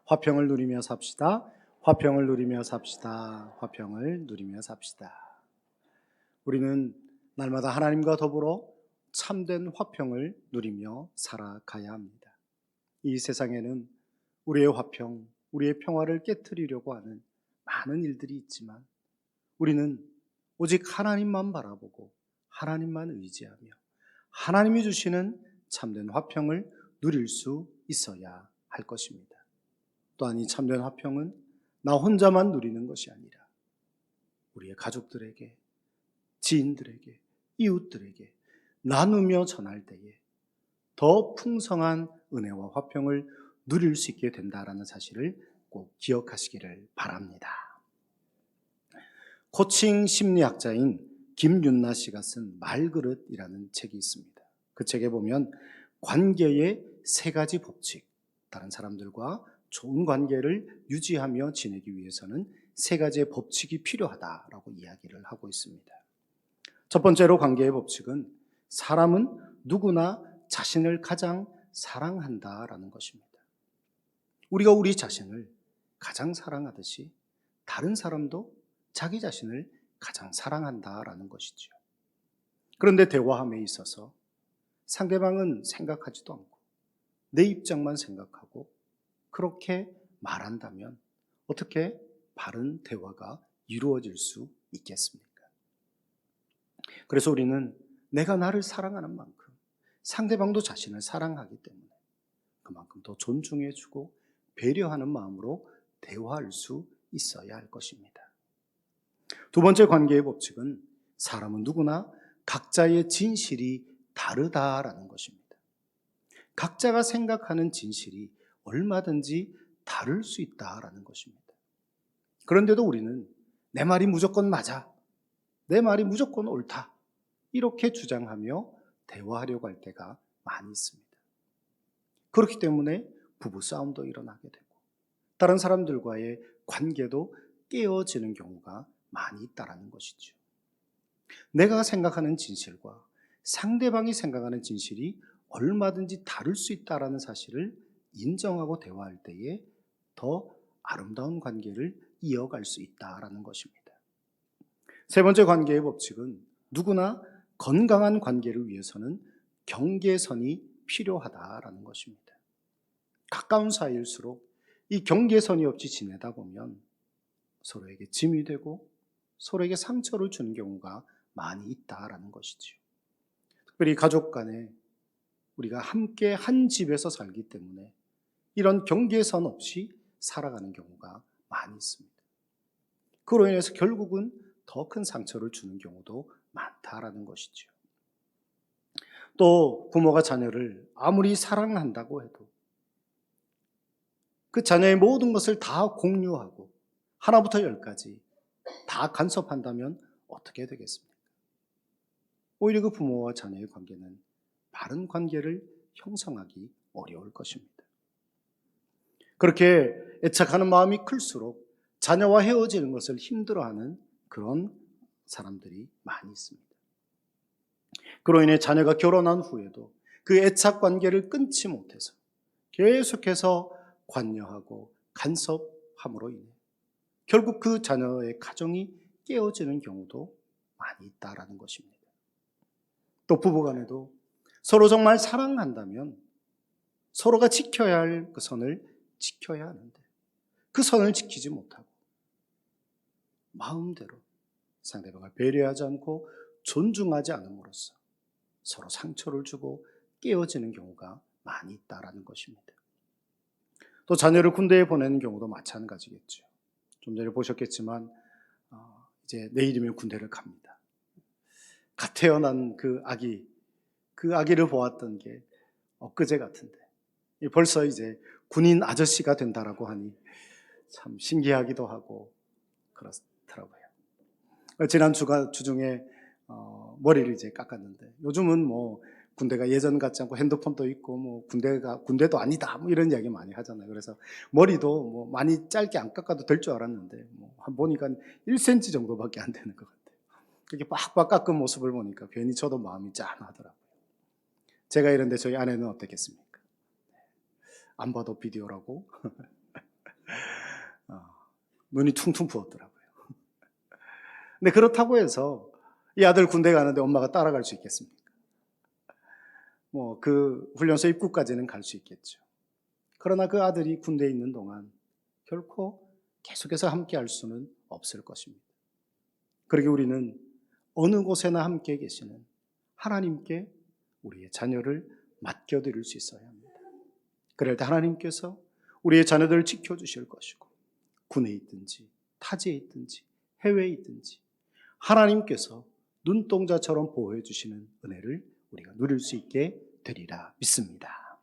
화평을 누리며 삽시다. 화평을 누리며 삽시다. 화평을 누리며 삽시다. 우리는 날마다 하나님과 더불어 참된 화평을 누리며 살아가야 합니다. 이 세상에는 우리의 화평, 우리의 평화를 깨트리려고 하는 많은 일들이 있지만 우리는 오직 하나님만 바라보고 하나님만 의지하며 하나님이 주시는 참된 화평을 누릴 수 있어야 할 것입니다. 또한 이 참된 화평은 나 혼자만 누리는 것이 아니라 우리의 가족들에게, 지인들에게, 이웃들에게 나누며 전할 때에 더 풍성한 은혜와 화평을 누릴 수 있게 된다라는 사실을 꼭 기억하시기를 바랍니다. 코칭 심리학자인 김윤나 씨가 쓴 말그릇이라는 책이 있습니다. 그 책에 보면 관계의 3가지 법칙, 다른 사람들과 좋은 관계를 유지하며 지내기 위해서는 3가지의 법칙이 필요하다라고 이야기를 하고 있습니다. 첫 번째로 관계의 법칙은 사람은 누구나 자신을 가장 사랑한다라는 것입니다. 우리가 우리 자신을 가장 사랑하듯이 다른 사람도 자기 자신을 가장 사랑한다라는 것이죠. 그런데 대화함에 있어서 상대방은 생각하지도 않고 내 입장만 생각하고 그렇게 말한다면 어떻게 바른 대화가 이루어질 수 있겠습니까? 그래서 우리는 내가 나를 사랑하는 만큼 상대방도 자신을 사랑하기 때문에 그만큼 더 존중해주고 배려하는 마음으로 대화할 수 있어야 할 것입니다. 두 번째 관계의 법칙은 사람은 누구나 각자의 진실이 다르다라는 것입니다. 각자가 생각하는 진실이 얼마든지 다를 수 있다라는 것입니다. 그런데도 우리는 내 말이 무조건 맞아, 내 말이 무조건 옳다, 이렇게 주장하며 대화하려고 할 때가 많이 있습니다. 그렇기 때문에 부부싸움도 일어나게 되고 다른 사람들과의 관계도 깨어지는 경우가 많이 있다는 것이죠. 내가 생각하는 진실과 상대방이 생각하는 진실이 얼마든지 다를 수 있다는 사실을 인정하고 대화할 때에 더 아름다운 관계를 이어갈 수 있다는 것입니다. 세 번째 관계의 법칙은 누구나 건강한 관계를 위해서는 경계선이 필요하다라는 것입니다. 가까운 사이일수록 이 경계선이 없이 지내다 보면 서로에게 짐이 되고 서로에게 상처를 주는 경우가 많이 있다라는 것이죠. 특별히 가족 간에 우리가 함께 한 집에서 살기 때문에 이런 경계선 없이 살아가는 경우가 많이 있습니다. 그로 인해서 결국은 더 큰 상처를 주는 경우도 많다라는 것이죠. 또 부모가 자녀를 아무리 사랑한다고 해도 그 자녀의 모든 것을 다 공유하고 하나부터 10까지 다 간섭한다면 어떻게 되겠습니까? 오히려 그 부모와 자녀의 관계는 바른 관계를 형성하기 어려울 것입니다. 그렇게 애착하는 마음이 클수록 자녀와 헤어지는 것을 힘들어하는 그런 사람들이 많이 있습니다. 그로 인해 자녀가 결혼한 후에도 그 애착 관계를 끊지 못해서 계속해서 관여하고 간섭함으로 인해 결국 그 자녀의 가정이 깨어지는 경우도 많이 있다라는 것입니다. 또 부부간에도 서로 정말 사랑한다면 서로가 지켜야 할 그 선을 지켜야 하는데 그 선을 지키지 못하고 마음대로 상대방을 배려하지 않고 존중하지 않음으로써 서로 상처를 주고 깨어지는 경우가 많이 있다라는 것입니다. 또 자녀를 군대에 보내는 경우도 마찬가지겠죠. 좀 전에 보셨겠지만 이제 내일이면 군대를 갑니다. 갓 태어난 그 아기를 보았던 게 엊그제 같은데 벌써 이제 군인 아저씨가 된다라고 하니 참 신기하기도 하고 그렇더라고요. 지난 주중에 머리를 이제 깎았는데 요즘은 뭐 군대가 예전 같지 않고 핸드폰도 있고 뭐 군대도 아니다 뭐 이런 이야기 많이 하잖아요. 그래서 머리도 뭐 많이 짧게 안 깎아도 될 줄 알았는데 뭐 보니까 1cm 정도밖에 안 되는 것 같아요. 그렇게 빡빡 깎은 모습을 보니까 괜히 저도 마음이 짠하더라고요. 제가 이런데 저희 아내는 어떻겠습니까? 안 봐도 비디오라고. 눈이 퉁퉁 부었더라고요. 근데 그렇다고 해서 이 아들 군대 가는데 엄마가 따라갈 수 있겠습니까? 그 훈련소 입구까지는 갈 수 있겠죠. 그러나 그 아들이 군대에 있는 동안 결코 계속해서 함께 할 수는 없을 것입니다. 그러게 우리는 어느 곳에나 함께 계시는 하나님께 우리의 자녀를 맡겨드릴 수 있어야 합니다. 그럴 때 하나님께서 우리의 자녀들을 지켜주실 것이고, 군에 있든지 타지에 있든지 해외에 있든지 하나님께서 눈동자처럼 보호해 주시는 은혜를 우리가 누릴 수 있게 되리라 믿습니다.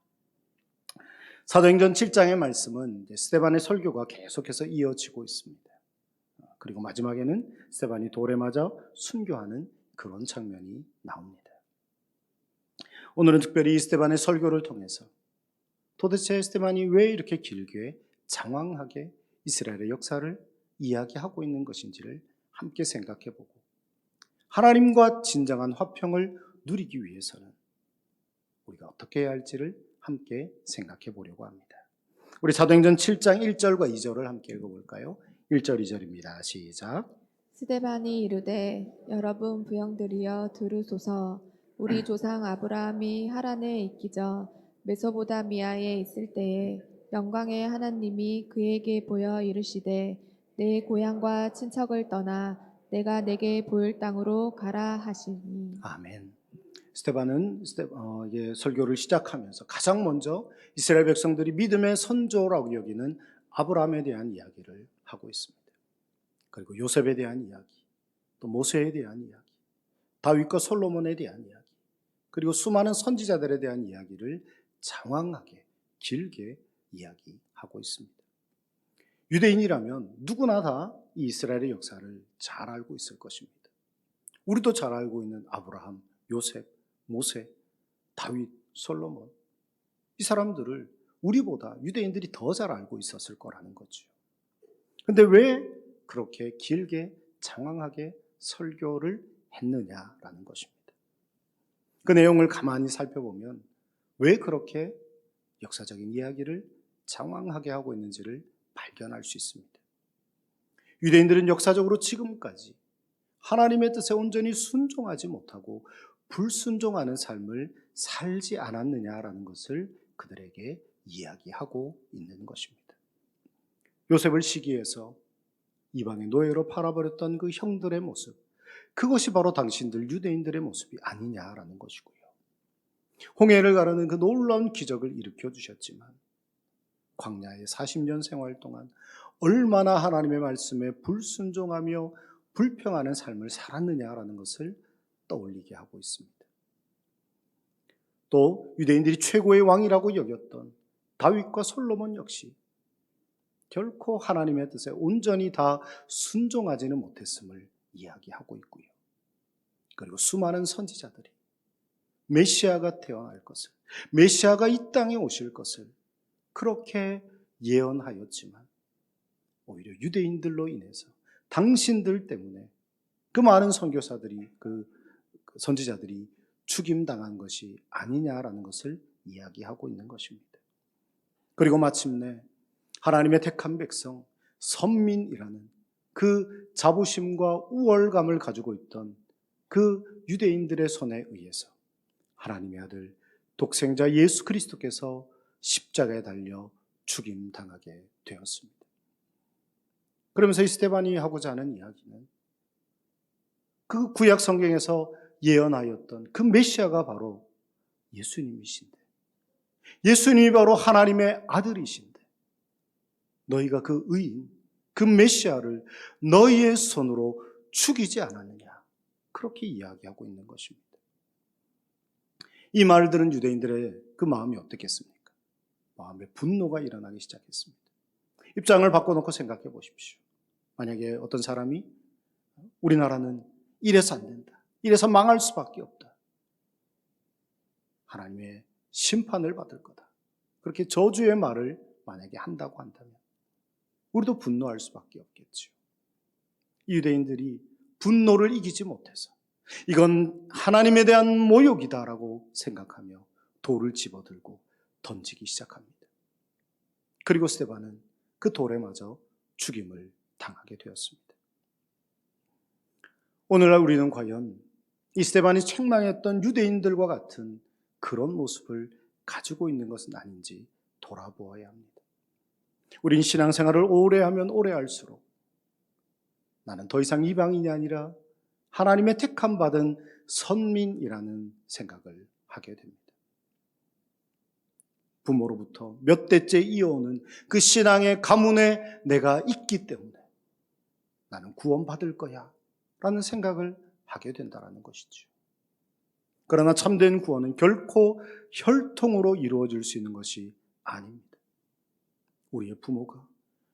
사도행전 7장의 말씀은 스데반의 설교가 계속해서 이어지고 있습니다. 그리고 마지막에는 스데반이 돌에 맞아 순교하는 그런 장면이 나옵니다. 오늘은 특별히 이 스데반의 설교를 통해서 도대체 스데반이 왜 이렇게 길게 장황하게 이스라엘의 역사를 이야기하고 있는 것인지를 함께 생각해보고 하나님과 진정한 화평을 누리기 위해서는 우리가 어떻게 해야 할지를 함께 생각해 보려고 합니다. 우리 사도행전 7장 1절과 2절을 함께 읽어볼까요? 1절 2절입니다. 시작. 스데반이 이르되 여러분 부형들이여 들으소서. 우리 조상 아브라함이 하란에 있기 전 메소보다미아에 있을 때에 영광의 하나님이 그에게 보여 이르시되 내 고향과 친척을 떠나 내가 내게 보일 땅으로 가라 하시니. 아멘. 스데반은 설교를 시작하면서 가장 먼저 이스라엘 백성들이 믿음의 선조라고 여기는 아브라함에 대한 이야기를 하고 있습니다. 그리고 요셉에 대한 이야기, 또 모세에 대한 이야기, 다윗과 솔로몬에 대한 이야기, 그리고 수많은 선지자들에 대한 이야기를 장황하게 길게 이야기하고 있습니다. 유대인이라면 누구나 다 이 이스라엘의 역사를 잘 알고 있을 것입니다. 우리도 잘 알고 있는 아브라함, 요셉, 모세, 다윗, 솔로몬, 이 사람들을 우리보다 유대인들이 더 잘 알고 있었을 거라는 거죠. 그런데 왜 그렇게 길게 장황하게 설교를 했느냐라는 것입니다. 그 내용을 가만히 살펴보면 왜 그렇게 역사적인 이야기를 장황하게 하고 있는지를 발견할 수 있습니다. 유대인들은 역사적으로 지금까지 하나님의 뜻에 온전히 순종하지 못하고 불순종하는 삶을 살지 않았느냐라는 것을 그들에게 이야기하고 있는 것입니다. 요셉을 시기해서 이방의 노예로 팔아버렸던 그 형들의 모습, 그것이 바로 당신들 유대인들의 모습이 아니냐라는 것이고요. 홍해를 가르는 그 놀라운 기적을 일으켜 주셨지만 광야의 40년 생활 동안 얼마나 하나님의 말씀에 불순종하며 불평하는 삶을 살았느냐라는 것을 떠올리게 하고 있습니다. 또 유대인들이 최고의 왕이라고 여겼던 다윗과 솔로몬 역시 결코 하나님의 뜻에 온전히 다 순종하지는 못했음을 이야기하고 있고요. 그리고 수많은 선지자들이 메시아가 태어날 것을, 메시아가 이 땅에 오실 것을 그렇게 예언하였지만 오히려 유대인들로 인해서 당신들 때문에 그 많은 선교사들이, 그 선지자들이 죽임당한 것이 아니냐라는 것을 이야기하고 있는 것입니다. 그리고 마침내 하나님의 택한 백성, 선민이라는 그 자부심과 우월감을 가지고 있던 그 유대인들의 손에 의해서 하나님의 아들 독생자 예수 그리스도께서 십자가에 달려 죽임당하게 되었습니다. 그러면서 이 스데반이 하고자 하는 이야기는 그 구약 성경에서 예언하였던 그 메시아가 바로 예수님이신데, 예수님이 바로 하나님의 아들이신데 너희가 그 의인, 그 메시아를 너희의 손으로 죽이지 않았느냐, 그렇게 이야기하고 있는 것입니다. 이 말을 들은 유대인들의 그 마음이 어떻겠습니까? 마음에 분노가 일어나기 시작했습니다. 입장을 바꿔놓고 생각해 보십시오. 만약에 어떤 사람이 우리나라는 이래서 안 된다, 이래서 망할 수밖에 없다, 하나님의 심판을 받을 거다, 그렇게 저주의 말을 만약에 한다고 한다면 우리도 분노할 수밖에 없겠죠. 유대인들이 분노를 이기지 못해서 이건 하나님에 대한 모욕이다라고 생각하며 돌을 집어들고 던지기 시작합니다. 그리고 스데반은 그 돌에 맞아 죽임을 당하게 되었습니다. 오늘날 우리는 과연 이 스데반이 책망했던 유대인들과 같은 그런 모습을 가지고 있는 것은 아닌지 돌아보아야 합니다. 우린 신앙생활을 오래 하면 오래 할수록 나는 더 이상 이방인이 아니라 하나님의 택함 받은 선민이라는 생각을 하게 됩니다. 부모로부터 몇 대째 이어오는 그 신앙의 가문에 내가 있기 때문에 나는 구원받을 거야 라는 생각을 하게 된다는 것이죠. 그러나 참된 구원은 결코 혈통으로 이루어질 수 있는 것이 아닙니다. 우리의 부모가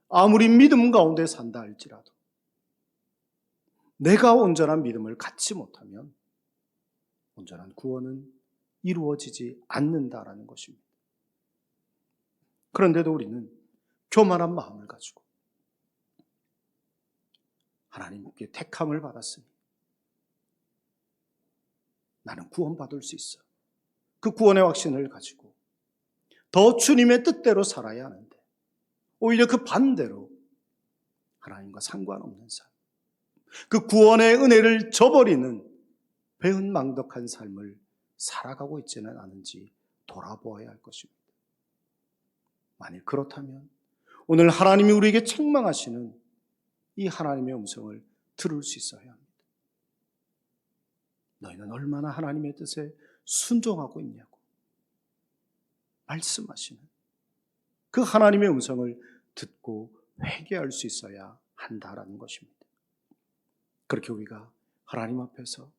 아무리 믿음 가운데 산다 할지라도 내가 온전한 믿음을 갖지 못하면 온전한 구원은 이루어지지 않는다라는 것입니다. 그런데도 우리는 교만한 마음을 가지고 하나님께 택함을 받았으니 나는 구원받을 수 있어. 그 구원의 확신을 가지고 더 주님의 뜻대로 살아야 하는데 오히려 그 반대로 하나님과 상관없는 삶, 그 구원의 은혜를 저버리는 배은망덕한 삶을 살아가고 있지는 않은지 돌아보아야 할 것입니다. 만일 그렇다면 오늘 하나님이 우리에게 책망하시는 이 하나님의 음성을 들을 수 있어야 합니다. 너희는 얼마나 하나님의 뜻에 순종하고 있냐고 말씀하시는 그 하나님의 음성을 듣고 회개할 수 있어야 한다라는 것입니다. 그렇게 우리가 하나님 앞에서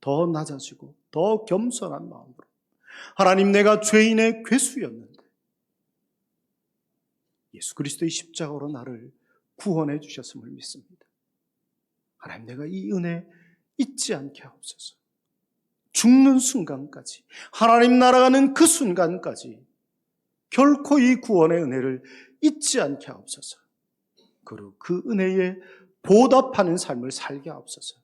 더 낮아지고 더 겸손한 마음으로 하나님, 내가 죄인의 괴수였는데 예수 그리스도의 십자가로 나를 구원해 주셨음을 믿습니다. 하나님, 내가 이 은혜 잊지 않게 하옵소서. 죽는 순간까지, 하나님 날아가는 그 순간까지 결코 이 구원의 은혜를 잊지 않게 하옵소서. 그리고 그 은혜에 보답하는 삶을 살게 하옵소서.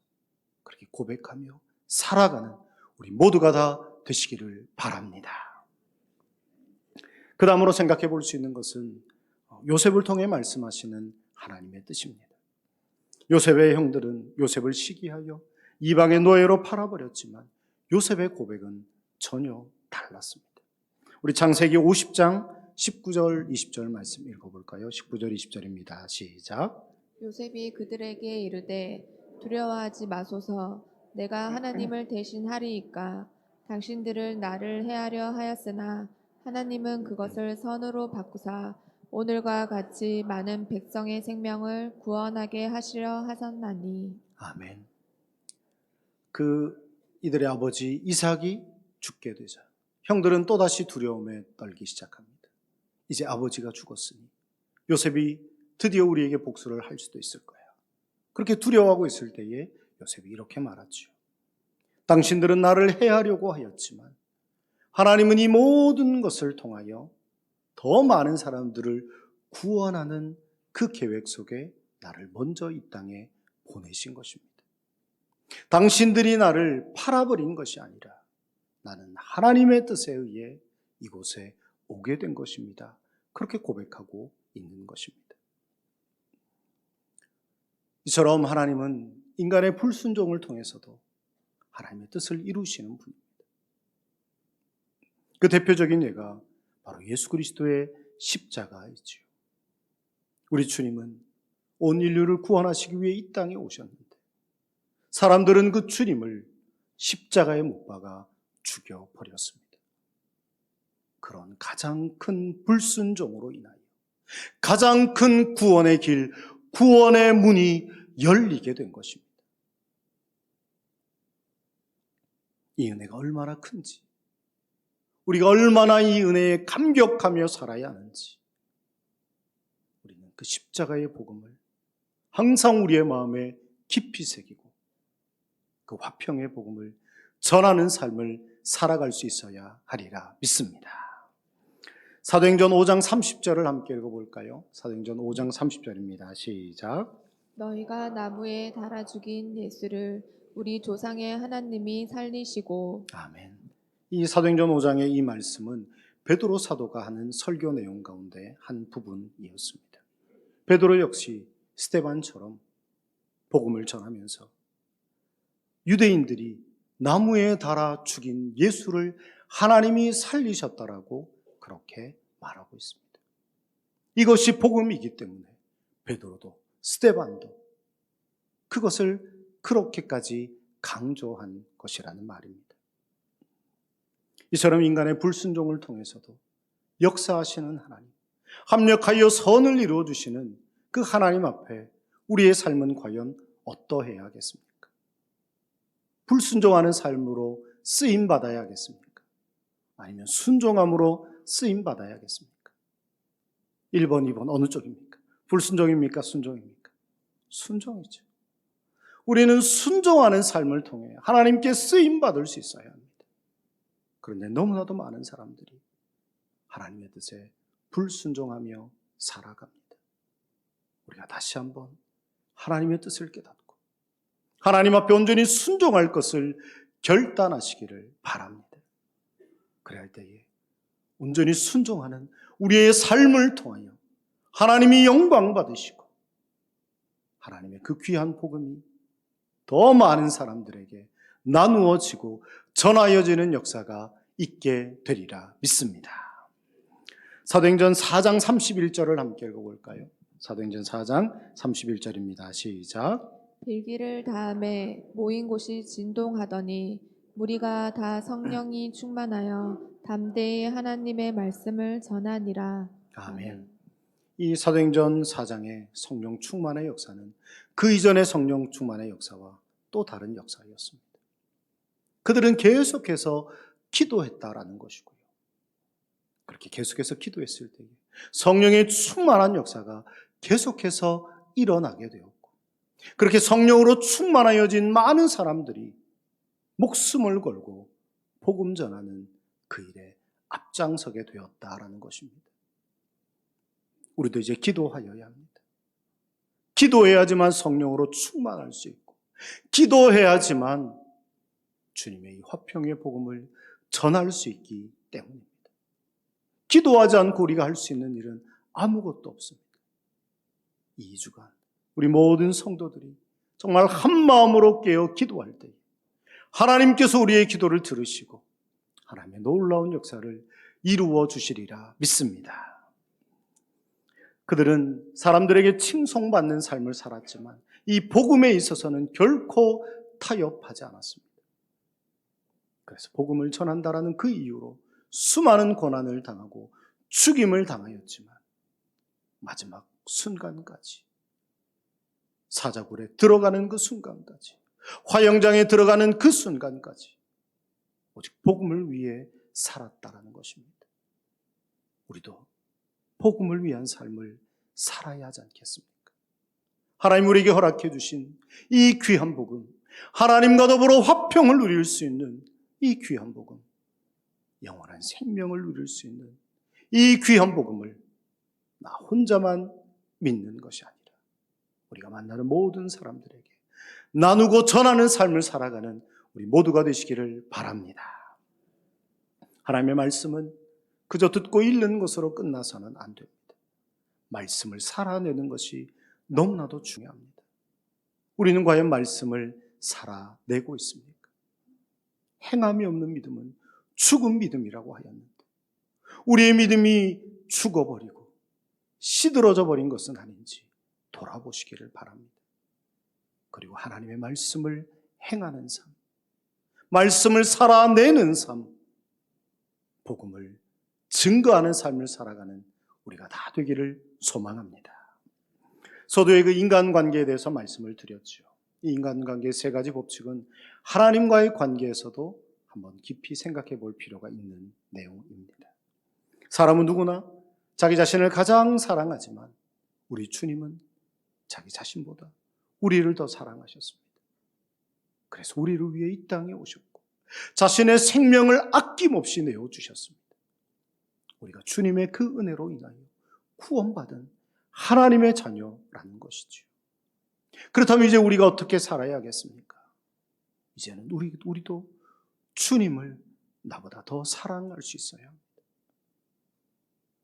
그렇게 고백하며 살아가는 우리 모두가 다 되시기를 바랍니다. 그 다음으로 생각해 볼 수 있는 것은 요셉을 통해 말씀하시는 하나님의 뜻입니다. 요셉의 형들은 요셉을 시기하여 이방의 노예로 팔아버렸지만 요셉의 고백은 전혀 달랐습니다. 우리 창세기 50장 19절 20절 말씀 읽어볼까요? 19절 20절입니다. 시작. 요셉이 그들에게 이르되 두려워하지 마소서. 내가 하나님을 대신하리이까. 당신들을 나를 해하려 하였으나 하나님은 그것을 선으로 바꾸사 오늘과 같이 많은 백성의 생명을 구원하게 하시려 하셨나니. 아멘. 이들의 아버지 이삭이 죽게 되자 형들은 또다시 두려움에 떨기 시작합니다. 이제 아버지가 죽었으니 요셉이 드디어 우리에게 복수를 할 수도 있을 거야. 그렇게 두려워하고 있을 때에 요셉이 이렇게 말하죠. 당신들은 나를 해하려고 하였지만 하나님은 이 모든 것을 통하여 더 많은 사람들을 구원하는 그 계획 속에 나를 먼저 이 땅에 보내신 것입니다. 당신들이 나를 팔아버린 것이 아니라 나는 하나님의 뜻에 의해 이곳에 오게 된 것입니다. 그렇게 고백하고 있는 것입니다. 이처럼 하나님은 인간의 불순종을 통해서도 하나님의 뜻을 이루시는 분입니다. 그 대표적인 예가 바로 예수 그리스도의 십자가이지요. 우리 주님은 온 인류를 구원하시기 위해 이 땅에 오셨는데 사람들은 그 주님을 십자가에 못 박아 죽여버렸습니다. 그런 가장 큰 불순종으로 인하여 가장 큰 구원의 길, 구원의 문이 열리게 된 것입니다. 이 은혜가 얼마나 큰지, 우리가 얼마나 이 은혜에 감격하며 살아야 하는지, 우리는 그 십자가의 복음을 항상 우리의 마음에 깊이 새기고 그 화평의 복음을 전하는 삶을 살아갈 수 있어야 하리라 믿습니다. 사도행전 5장 30절을 함께 읽어볼까요? 사도행전 5장 30절입니다. 시작. 너희가 나무에 달아 죽인 예수를 우리 조상의 하나님이 살리시고. 아멘. 이 사도행전 5장의 이 말씀은 베드로 사도가 하는 설교 내용 가운데 한 부분이었습니다. 베드로 역시 스데반처럼 복음을 전하면서 유대인들이 나무에 달아 죽인 예수를 하나님이 살리셨다라고 그렇게 말하고 있습니다. 이것이 복음이기 때문에 베드로도 스데반도 그것을 그렇게까지 강조한 것이라는 말입니다. 이처럼 인간의 불순종을 통해서도 역사하시는 하나님, 합력하여 선을 이루어 주시는 그 하나님 앞에 우리의 삶은 과연 어떠해야 하겠습니까? 불순종하는 삶으로 쓰임 받아야 하겠습니까? 아니면 순종함으로 쓰임 받아야 하겠습니까? 1번, 2번 어느 쪽입니까? 불순종입니까? 순종입니까? 순종이죠. 우리는 순종하는 삶을 통해 하나님께 쓰임 받을 수 있어야 합니다. 그런데 너무나도 많은 사람들이 하나님의 뜻에 불순종하며 살아갑니다. 우리가 다시 한번 하나님의 뜻을 깨닫고 하나님 앞에 온전히 순종할 것을 결단하시기를 바랍니다. 그래야 할 때에 온전히 순종하는 우리의 삶을 통하여 하나님이 영광 받으시고 하나님의 그 귀한 복음이 더 많은 사람들에게 나누어지고 전하여지는 역사가 있게 되리라 믿습니다. 사도행전 4장 31절을 함께 읽어볼까요? 사도행전 4장 31절입니다. 시작. 빌기를 다음에 모인 곳이 진동하더니 무리가 다 성령이 충만하여 담대히 하나님의 말씀을 전하니라. 아멘. 이 사도행전 4장의 성령 충만의 역사는 그 이전의 성령 충만의 역사와 또 다른 역사였습니다. 그들은 계속해서 기도했다라는 것이고요. 그렇게 계속해서 기도했을 때 성령의 충만한 역사가 계속해서 일어나게 되었고, 그렇게 성령으로 충만하여진 많은 사람들이 목숨을 걸고 복음 전하는 그 일에 앞장서게 되었다라는 것입니다. 우리도 이제 기도하여야 합니다. 기도해야지만 성령으로 충만할 수 있고, 기도해야지만 주님의 이 화평의 복음을 전할 수 있기 때문입니다. 기도하지 않고 우리가 할 수 있는 일은 아무것도 없습니다. 이 2주간 우리 모든 성도들이 정말 한 마음으로 깨어 기도할 때 하나님께서 우리의 기도를 들으시고 하나님의 놀라운 역사를 이루어 주시리라 믿습니다. 그들은 사람들에게 칭송받는 삶을 살았지만 이 복음에 있어서는 결코 타협하지 않았습니다. 그래서 복음을 전한다라는 그 이유로 수많은 고난을 당하고 죽임을 당하였지만 마지막 순간까지, 사자굴에 들어가는 그 순간까지, 화영장에 들어가는 그 순간까지 오직 복음을 위해 살았다라는 것입니다. 우리도 복음을 위한 삶을 살아야 하지 않겠습니까? 하나님 우리에게 허락해 주신 이 귀한 복음, 하나님과 더불어 화평을 누릴 수 있는 이 귀한 복음, 영원한 생명을 누릴 수 있는 이 귀한 복음을 나 혼자만 믿는 것이 아니라 우리가 만나는 모든 사람들에게 나누고 전하는 삶을 살아가는 우리 모두가 되시기를 바랍니다. 하나님의 말씀은 그저 듣고 읽는 것으로 끝나서는 안 됩니다. 말씀을 살아내는 것이 너무나도 중요합니다. 우리는 과연 말씀을 살아내고 있습니까? 행함이 없는 믿음은 죽은 믿음이라고 하였는데, 우리의 믿음이 죽어버리고 시들어져 버린 것은 아닌지 돌아보시기를 바랍니다. 그리고 하나님의 말씀을 행하는 삶, 말씀을 살아내는 삶, 복음을 증거하는 삶을 살아가는 우리가 다 되기를 소망합니다. 서두에 그 인간관계에 대해서 말씀을 드렸죠. 이 인간관계의 3가지 법칙은 하나님과의 관계에서도 한번 깊이 생각해 볼 필요가 있는 내용입니다. 사람은 누구나 자기 자신을 가장 사랑하지만 우리 주님은 자기 자신보다 우리를 더 사랑하셨습니다. 그래서 우리를 위해 이 땅에 오셨고 자신의 생명을 아낌없이 내어주셨습니다. 우리가 주님의 그 은혜로 인하여 구원받은 하나님의 자녀라는 것이죠. 그렇다면 이제 우리가 어떻게 살아야 하겠습니까? 이제는 우리도 주님을 나보다 더 사랑할 수 있어야 합니다.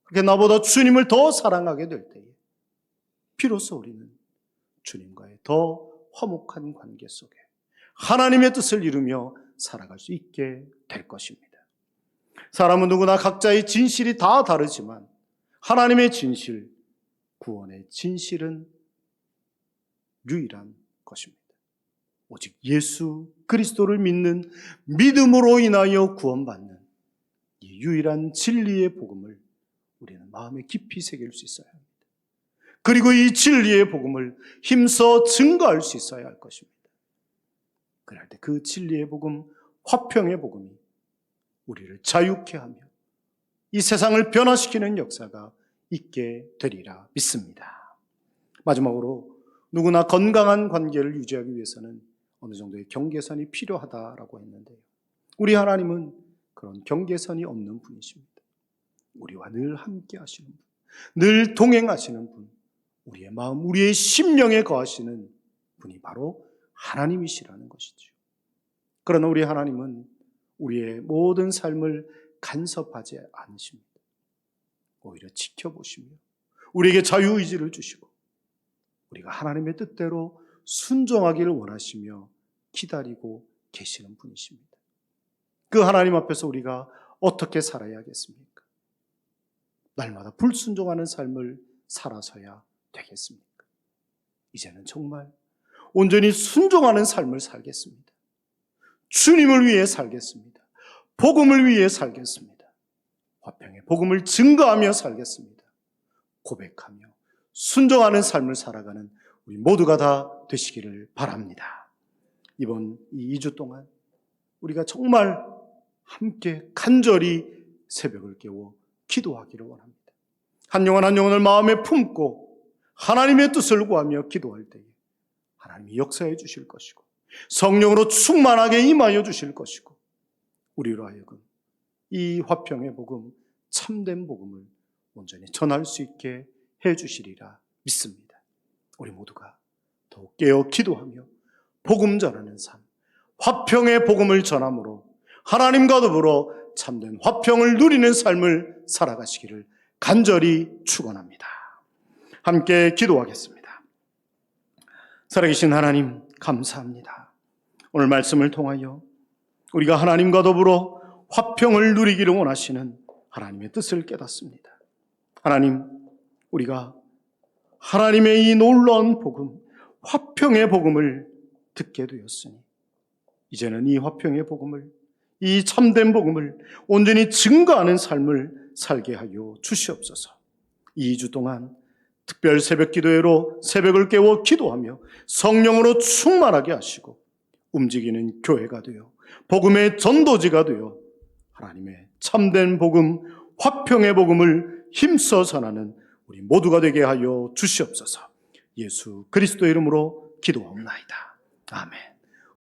그렇게 나보다 주님을 더 사랑하게 될 때에 비로소 우리는 주님과의 더 화목한 관계 속에 하나님의 뜻을 이루며 살아갈 수 있게 될 것입니다. 사람은 누구나 각자의 진실이 다 다르지만 하나님의 진실, 구원의 진실은 유일한 것입니다. 오직 예수 그리스도를 믿는 믿음으로 인하여 구원받는 이 유일한 진리의 복음을 우리는 마음에 깊이 새길 수 있어야 합니다. 그리고 이 진리의 복음을 힘써 증거할 수 있어야 할 것입니다. 그럴 때 그 진리의 복음, 화평의 복음이 우리를 자유케 하며 이 세상을 변화시키는 역사가 있게 되리라 믿습니다. 마지막으로 누구나 건강한 관계를 유지하기 위해서는 어느 정도의 경계선이 필요하다라고 했는데요. 우리 하나님은 그런 경계선이 없는 분이십니다. 우리와 늘 함께 하시는 분, 늘 동행하시는 분, 우리의 마음, 우리의 심령에 거하시는 분이 바로 하나님이시라는 것이죠. 그러나 우리 하나님은 우리의 모든 삶을 간섭하지 않으십니다. 오히려 지켜보시며 우리에게 자유의지를 주시고 우리가 하나님의 뜻대로 순종하기를 원하시며 기다리고 계시는 분이십니다. 그 하나님 앞에서 우리가 어떻게 살아야겠습니까? 날마다 불순종하는 삶을 살아서야 되겠습니까? 이제는 정말 온전히 순종하는 삶을 살겠습니다. 주님을 위해 살겠습니다. 복음을 위해 살겠습니다. 화평의 복음을 증거하며 살겠습니다. 고백하며 순종하는 삶을 살아가는 우리 모두가 다 되시기를 바랍니다. 이번 이 2주 동안 우리가 정말 함께 간절히 새벽을 깨워 기도하기를 원합니다. 한 영혼 한 영혼을 마음에 품고 하나님의 뜻을 구하며 기도할 때에 하나님이 역사해 주실 것이고 성령으로 충만하게 임하여 주실 것이고 우리로 하여금 이 화평의 복음, 참된 복음을 온전히 전할 수 있게 해 주시리라 믿습니다. 우리 모두가 더욱 깨어 기도하며 복음 전하는 삶, 화평의 복음을 전함으로 하나님과 더불어 참된 화평을 누리는 삶을 살아가시기를 간절히 축원합니다. 함께 기도하겠습니다. 살아계신 하나님 감사합니다. 오늘 말씀을 통하여 우리가 하나님과 더불어 화평을 누리기를 원하시는 하나님의 뜻을 깨닫습니다. 하나님, 우리가 하나님의 이 놀라운 복음, 화평의 복음을 듣게 되었으니 이제는 이 화평의 복음을, 이 참된 복음을 온전히 증거하는 삶을 살게 하여 주시옵소서. 이 2주 동안 특별 새벽 기도회로 새벽을 깨워 기도하며 성령으로 충만하게 하시고 움직이는 교회가 되어 복음의 전도지가 되어 하나님의 참된 복음, 화평의 복음을 힘써 전하는 우리 모두가 되게 하여 주시옵소서. 예수 그리스도의 이름으로 기도하옵나이다. 아멘.